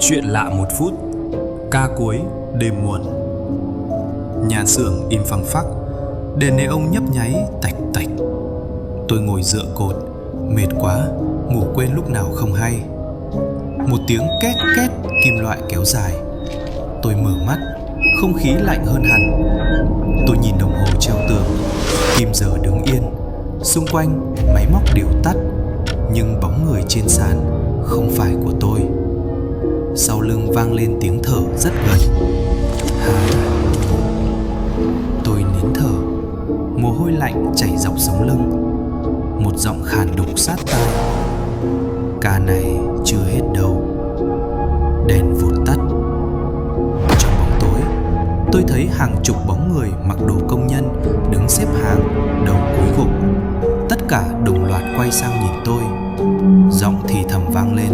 Chuyện lạ một phút. Ca cuối đêm muộn. Nhà xưởng im phăng phắc, đèn neon nhấp nháy tạch tạch. Tôi ngồi dựa cột, mệt quá, ngủ quên lúc nào không hay. Một tiếng két két kim loại kéo dài. Tôi mở mắt, không khí lạnh hơn hẳn. Tôi nhìn đồng hồ treo tường, kim giờ đứng yên. Xung quanh máy móc đều tắt, nhưng bóng người trên sàn không phải của tôi. Sau lưng vang lên tiếng thở rất gần. Tôi nín thở, mồ hôi lạnh chảy dọc sống lưng. Một giọng khàn đục sát tai: ca này chưa hết đâu. Đèn vụt tắt. Trong bóng tối, tôi thấy hàng chục bóng người mặc đồ công nhân đứng xếp hàng, đầu cúi gục. Tất cả đồng loạt quay sang nhìn tôi. Giọng thì thầm vang lên: